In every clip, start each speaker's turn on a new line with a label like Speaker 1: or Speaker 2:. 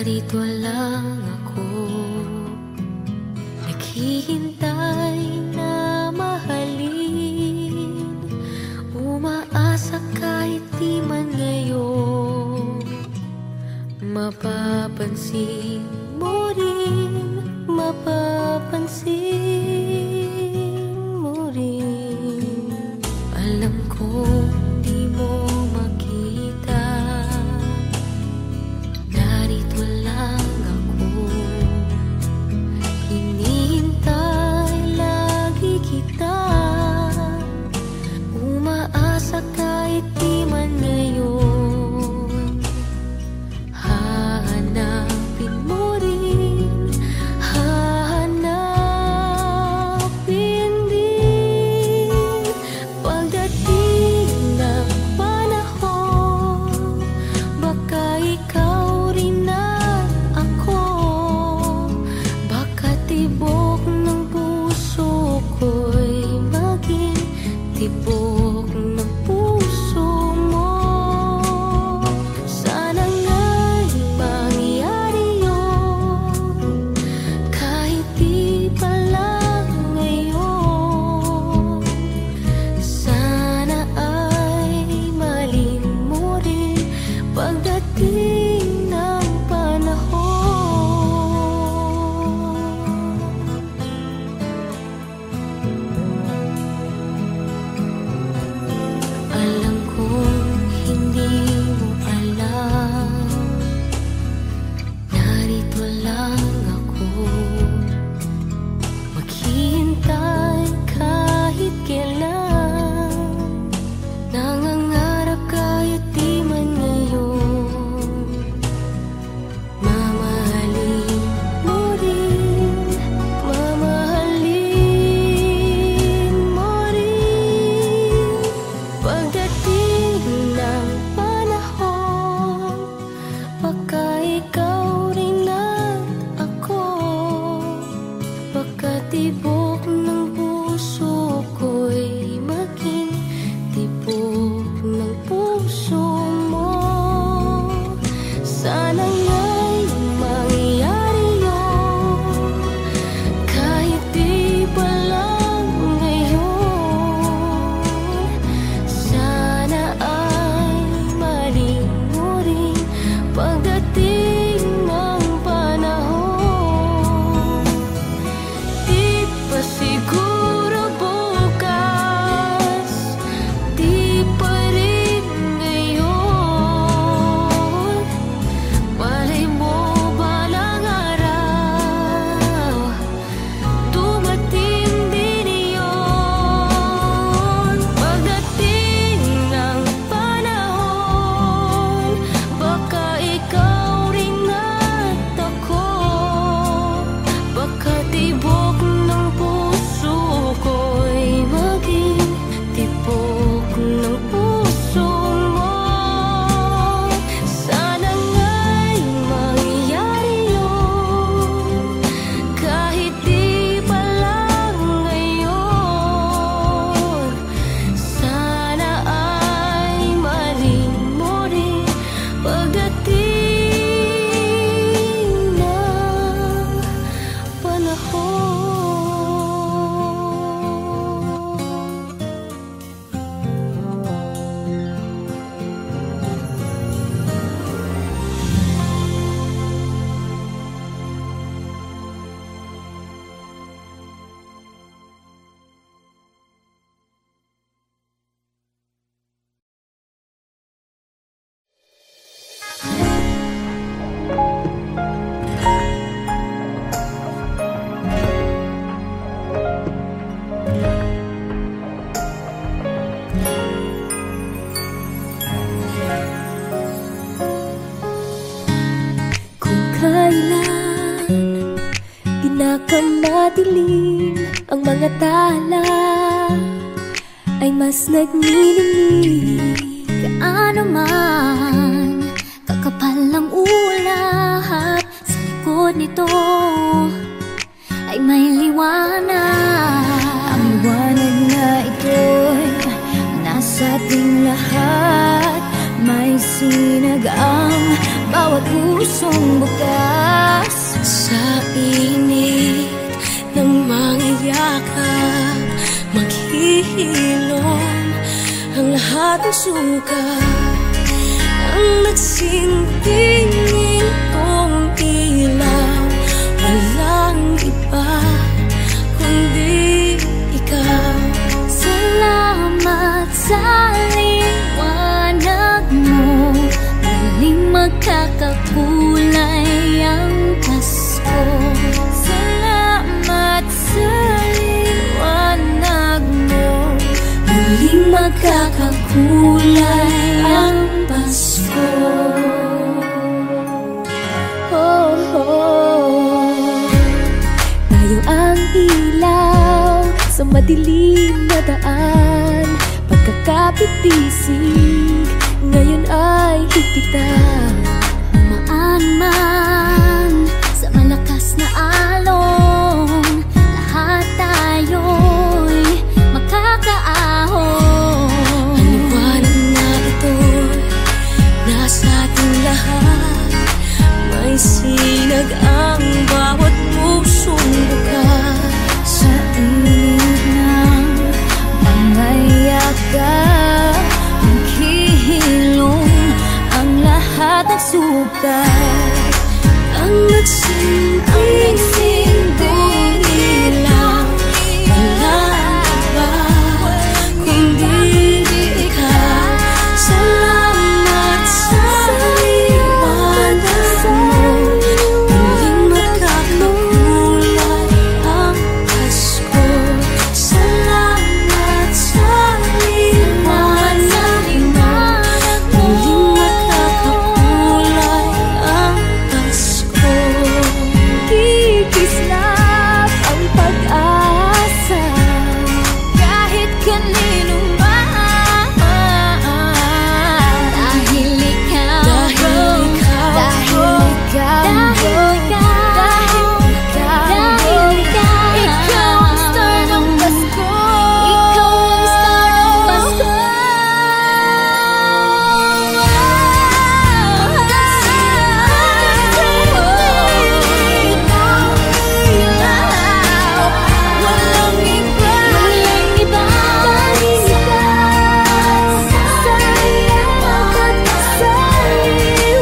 Speaker 1: Narito lang ako, naghihintay na mahalin, umaasa kahit di man ngayon. Mapapansin mo rin, mapapansin mo rin. Alam kong di mo makita, narito lang ako, hinihintay lagi kita, umaasa kahit di man ngayon. Hahanapin mo rin, hahanapin din, pagdating ng panahon, baka ikaw rin at ako, baka tibok ng puso ko'y maging tibok ng puso mo. Sana nga'y mangyari yun, kahit di pa lang ngayon. Sana ay mahalin mo rin pagdating ng panahon. Alam kong hindi mo alam, narito lang ako, maghihintay kahit kailan, nangangarap kahit di man ngayon. Mamahalin mo rin, mamahalin mo rin, pagdating ng panahon, baka ikaw rin at ako, baka tibok ng puso ko'y maging tibok ng puso mo. Sana nga'y mangyari yun, kahit di pa lang ngayon. Sana ay mahalin mo rin pagdating ng panahon. Di pa siguro bukas, di pa rin ngayon. Malay mo balang araw, dumating din iyon. Pagdating ng panahon, baka ikaw rin at ako, baka tibok ng puso ko'y maging tibok ng puso mo. Sana nga'y mangyari yun, kahit di pa lang ngayon. Sana ay mahalin mo rin pagdating ng panahon. Kung kailan pinakamadilim ang mga tala, ay mas nagniningning kaano man kakapal ang ulap. Sa likod nito ay may liwanag. Ang liwanag na ito'y nasa ating lahat, may sinagang bawat pusong bukas. Sa init ng mga yakap, maghihilom ang lahat ng suka. Ang nagsintingin kong ilaw, walang iba kundi ikaw. Salamat sa liwanag mo, muling magkakakulay ang Pasko. Salamat sa liwanag mo, muling magkakakulay ang Pasko. Oh, oh. Tayo ang ilaw sa madilim na daan, pagkakapit-bisig ngayon ay higpitan. Umaan man sa malakas na alon, lahat tayo'y makakaahon. Ang liwanag na ito'y nasa ating lahat, may sinag ang bawat pusong bukas. Sa init ng mga yakap, maghihilom ang lahat ng sukat. Ang nagsinting ilaw, walang iba kundi ikaw. Salamat sa liwanag mo, muling magkakakulay ang Pasko. Salamat sa liwanag mo, muling magkakakulay ang Pasko. Kikislap ang pag-asa kahit kanino man, dahil ikaw, ikaw ang star ng Pasko. Ikaw ang star ng Pasko. Walang iba dahil ikaw sa liwanag mo,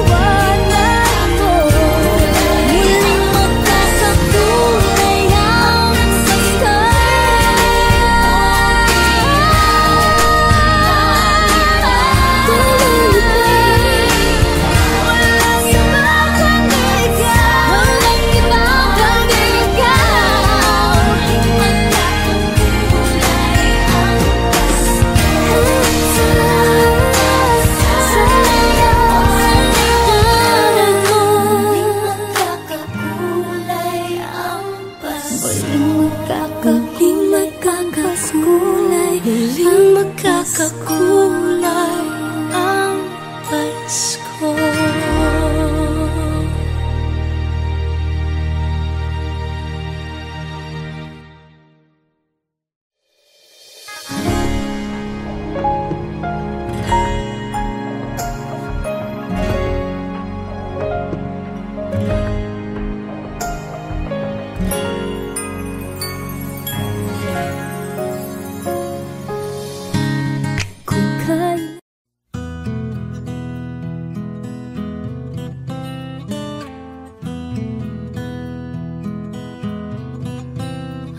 Speaker 1: muling magkakakulay ang Pasko. Walang iba kundi ikaw, muling magkakakulay ang Pasko. Sa liwanag mo, muling magkakakulay ang Pasko. Muling magkakakulay, muling magkakakulay ang Pasko. Kung kailan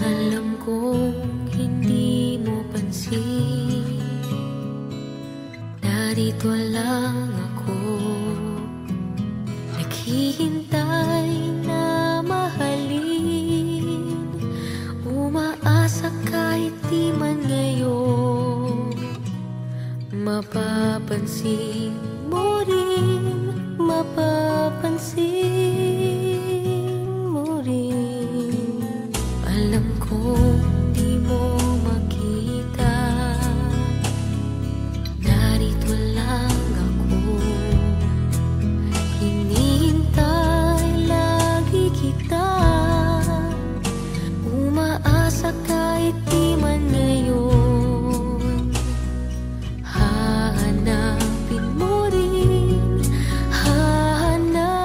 Speaker 1: alam kong hindi mo pansin, narito lang ako, naghihintay na mahalin, umaasa kahit di man ngayon. Mapapansin mo rin, mapapansin mo rin. Alam kong di mo makita, narito lang ako, hinihintay lagi kita, umaasa kahit di man ngayon. Hahanapin mo rin, hahanapin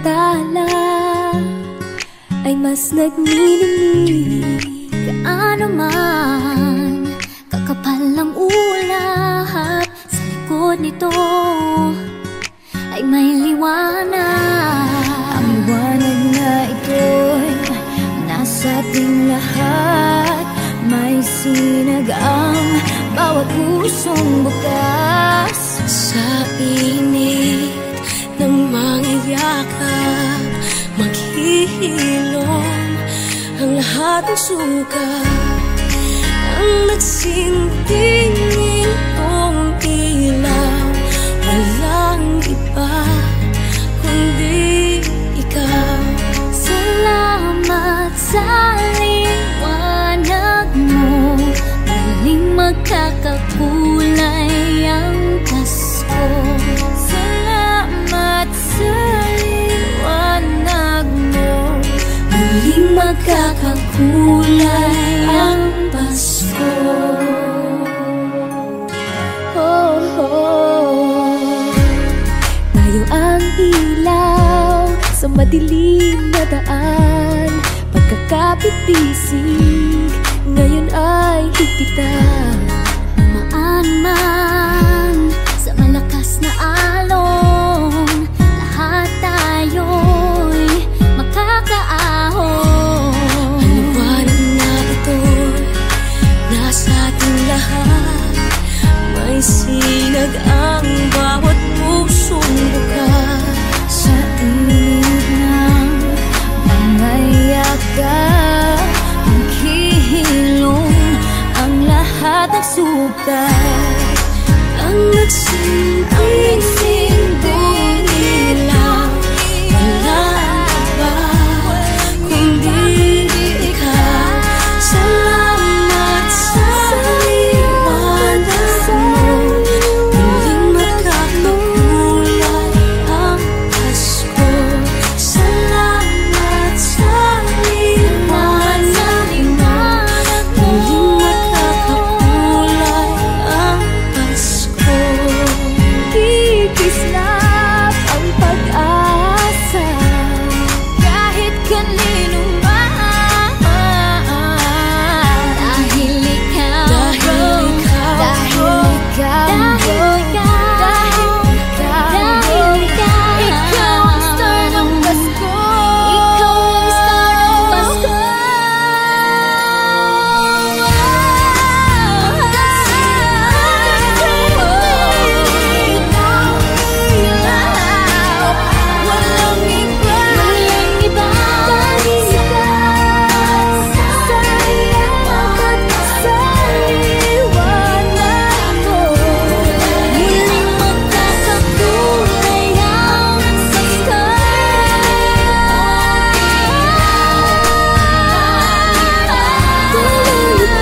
Speaker 1: tala ay mas nagnininig. Gaano man kakapal ang ulap, sa likod nito ay may liwanag. Ang liwanag na ito'y nasa ating lahat. May sinag ang bawat pusong bukas.
Speaker 2: Sa init ng mga yakap, maghihilom ang lahat ng suka. Ang nagsintingin kong ilaw, walang iba kundi ikaw.
Speaker 1: Salamat sa liwanag mo, muling magkakakulay ang Pasko.
Speaker 2: Salamat sa liwanag mo,
Speaker 1: muling magkakakulay ang Pasko. Oh, oh. Tayo ang ilaw sa madilim na daan. Pagkakapitisig ngayon ay higpitan. Maan man sa malakas na alon, lahat tayo'y makakaahon.
Speaker 2: Ang liwanag na ito'y nasa ating lahat. May sinag ang bawat pusong bukas.
Speaker 1: Sa init ng mga yakap, maghihilom ang lahat ng sugat.
Speaker 2: Ang nagsinting ilaw, walang iba kundi ikaw. Salamat sa liwanag mo, muling magkakakulay ang Pasko. Salamat sa liwanag mo, muling magkakakulay ang Pasko.
Speaker 1: Kikislap ang pag-asa kahit kanino man. Dahil ikaw,
Speaker 2: Dahil ikaw,
Speaker 1: dahil ikaw ang star ng Pasko. Ikaw ang star ng Pasko.
Speaker 2: walang iba,
Speaker 1: Walang iba dahil ikaw sa liwanag mo, muling magkakakulay ang Pasko. Walang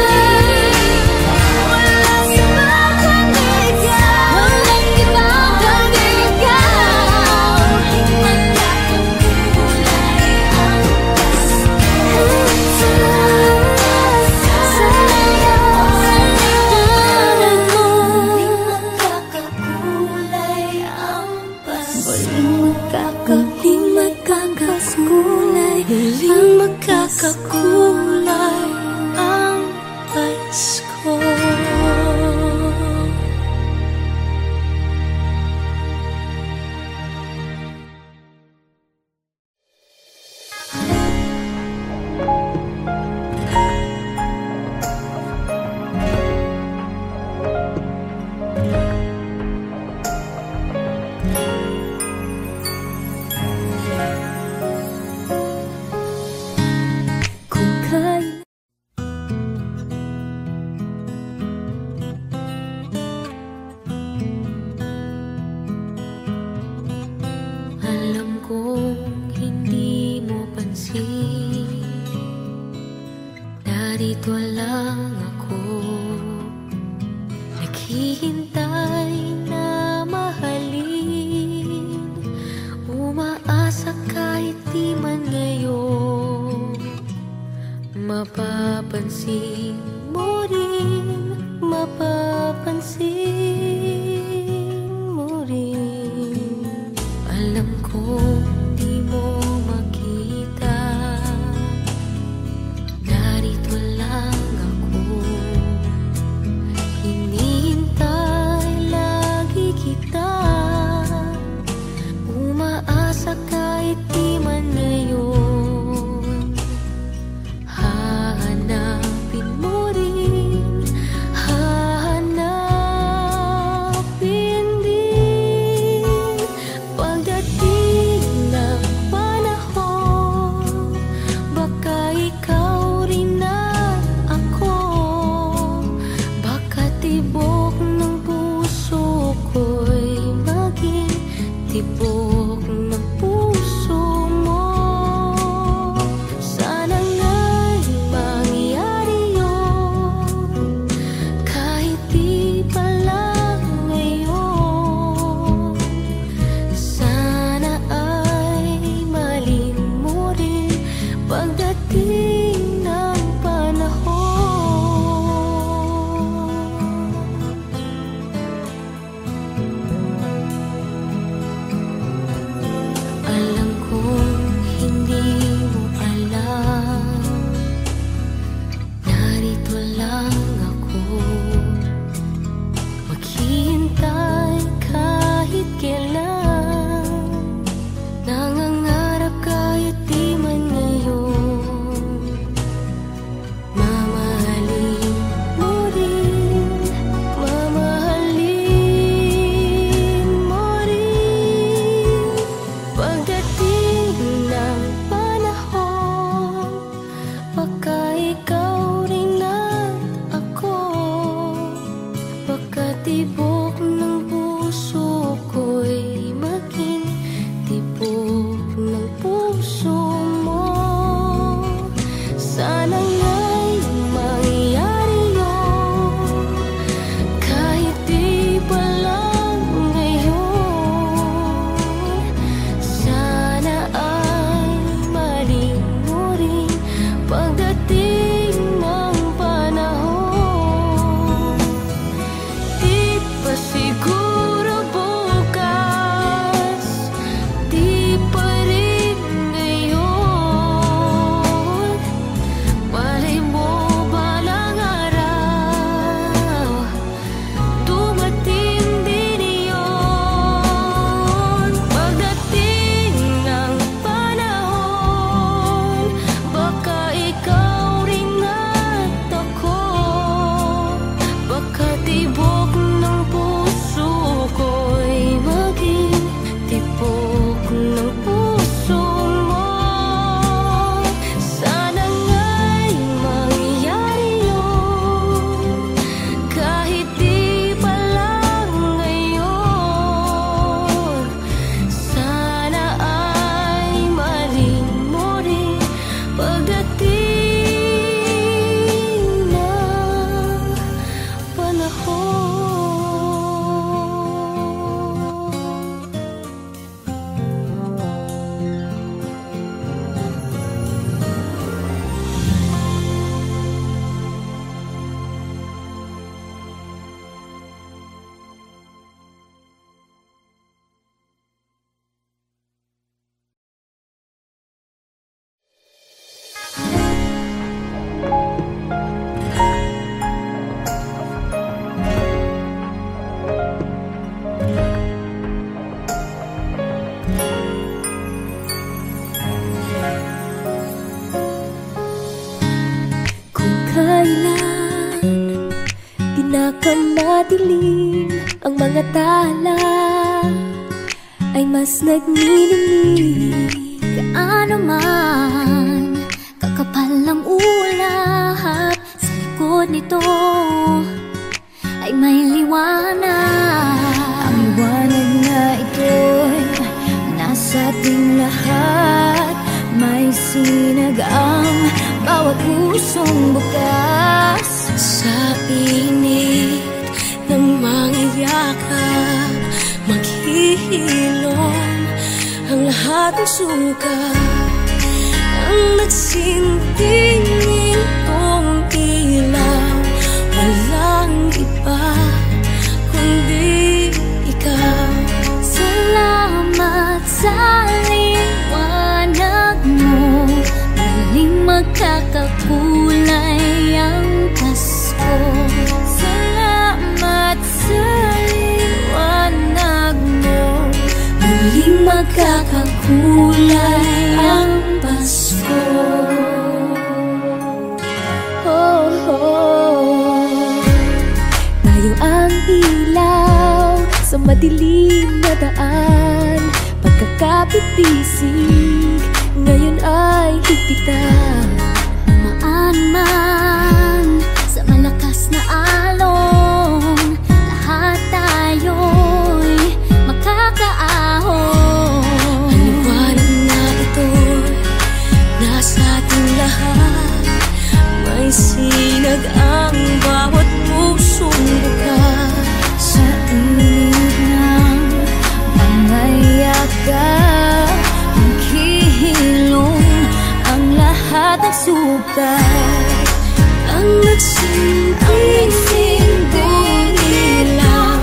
Speaker 1: iba kundi ikaw. Walang iba kundi ikaw. Magkakakulay ang Pasko. Sa liwanag mo, muling magkakakulay ang Pasko. Muling magkakakulay
Speaker 2: muling magkakakulay ang Pasko.
Speaker 1: kung kailan
Speaker 2: Alam kong hindi mo pansin, narito lang ako, naghihintay na mahalin, umaasa kahit di man ngayon. Mapapansin mo rin, mapapansin mo rin. Alam ko di kailan pinakamadilim ang mga tala ay mas nagniningning.
Speaker 1: Gaano man kakapal ang ulap, sa likod nito ay may liwanag.
Speaker 2: Ang liwanag na ito'y nasa ating lahat. May sinag ang bawat pusong bukas. Sa init ng mga yakap, maghihilom ang lahat ng suka. Ang nagsinting itong ilaw, walang iba kundi ikaw.
Speaker 1: Salamat sa liwanag mo, muling magkakakulay ang Pasko.
Speaker 2: Salamat sa liwanag mo, muling magkakakulay ang Pasko. Oh, oh. Tayo ang ilaw sa madilim na daan. Pagkakapipisig ngayon ay higpitan.
Speaker 1: Maan man sa malakas na alon, lahat tayo'y makakaahon.
Speaker 2: Ang liwanag na ito'y nasa ating lahat. May sinag ang bawat pusong bukas. Sa init ng mga yakap, maghihilom ang lahat ng sukat. Ang nagsinting ilaw,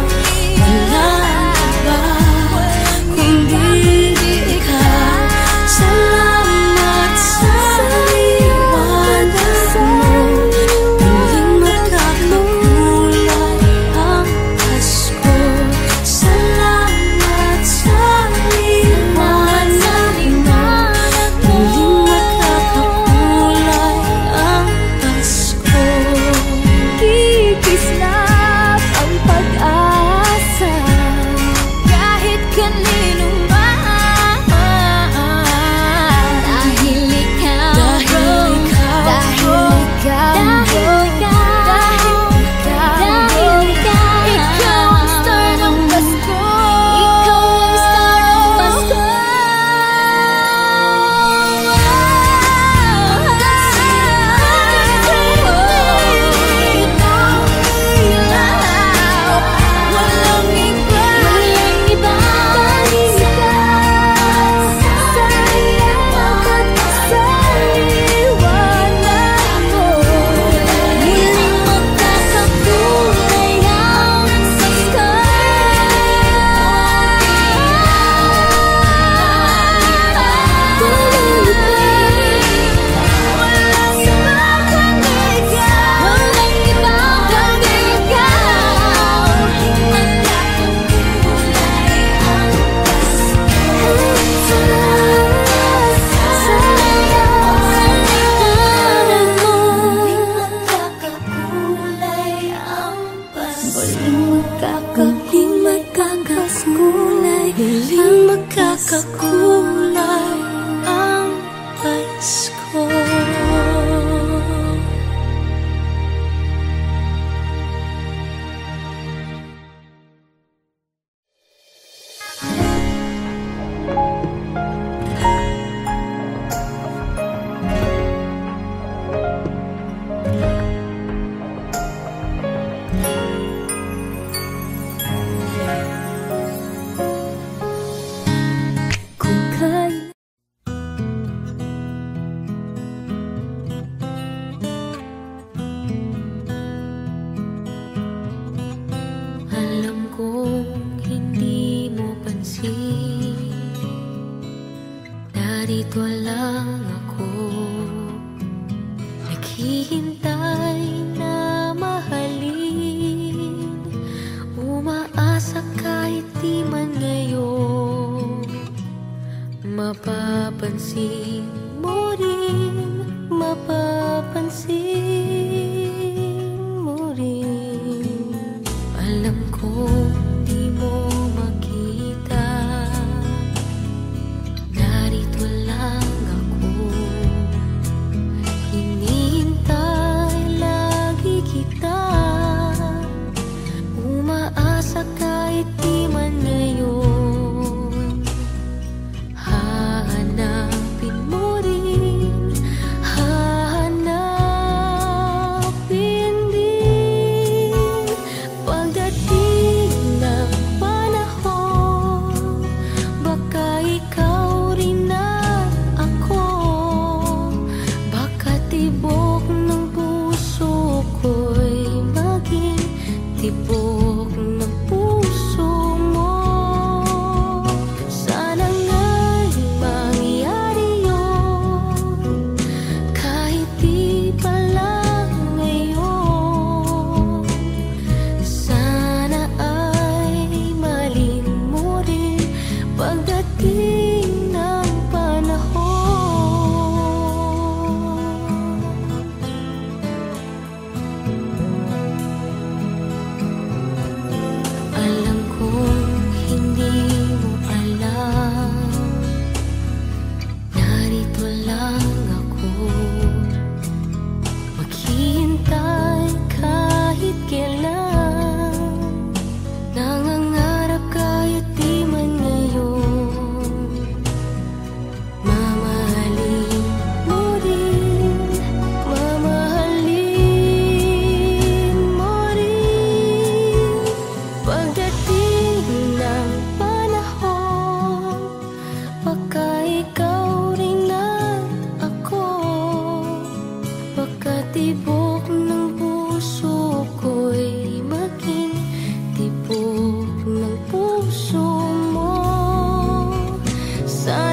Speaker 2: walang iba kundi ikaw. Salamat sa liwanag mo, muling magkakakulay ang Pasko. Salamat sa liwanag mo, muling magkakakulay ang Pasko. Kikislap ang pag-asa kahit kanino man.
Speaker 1: Dahil ikaw,
Speaker 2: Dahil ikaw, ikaw ang star ng Pasko.
Speaker 1: ikaw ang star ng Pasko.
Speaker 2: Walang iba,
Speaker 1: Walang iba
Speaker 2: dahil ikaw sa liwanag mo,
Speaker 1: muling magkakakulay ang Pasko.
Speaker 2: walang iba kundi ikaw.
Speaker 1: Walang iba kundi ikaw. Magkakakulay ang
Speaker 2: Muling magkakakulay ang Pasko. Kung kailan alam kong hindi mo pansin, narito lang ako, naghihintay na mahalin, umaasa kahit di man ngayon mapapansin mo rin, mapapansin.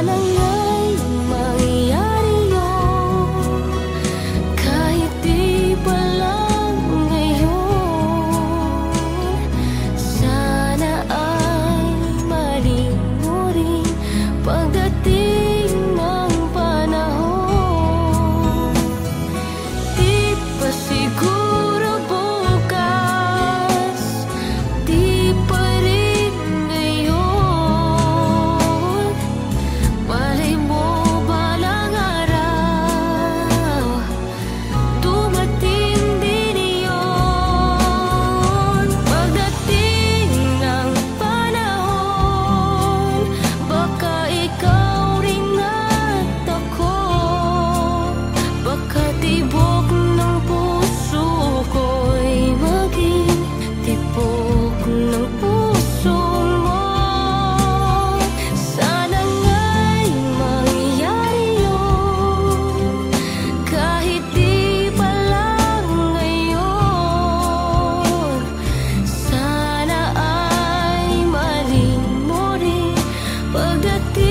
Speaker 2: Sana nga'y mangyari yun, kahit di pa lang ngayon. Sana ay maling mo rin pagdating ng panahon. Di pa siguro bukas, di pa rin ngayon. Malay mo balang araw, dumating din iyon. Pagdating ng panahon, baka ikaw rin at ako, baka tibok ng puso ko'y maging tibok ng puso mo. Sana nga'y mangyari yun, kahit di pa lang ngayon. Sana ay maling mo rin pagdating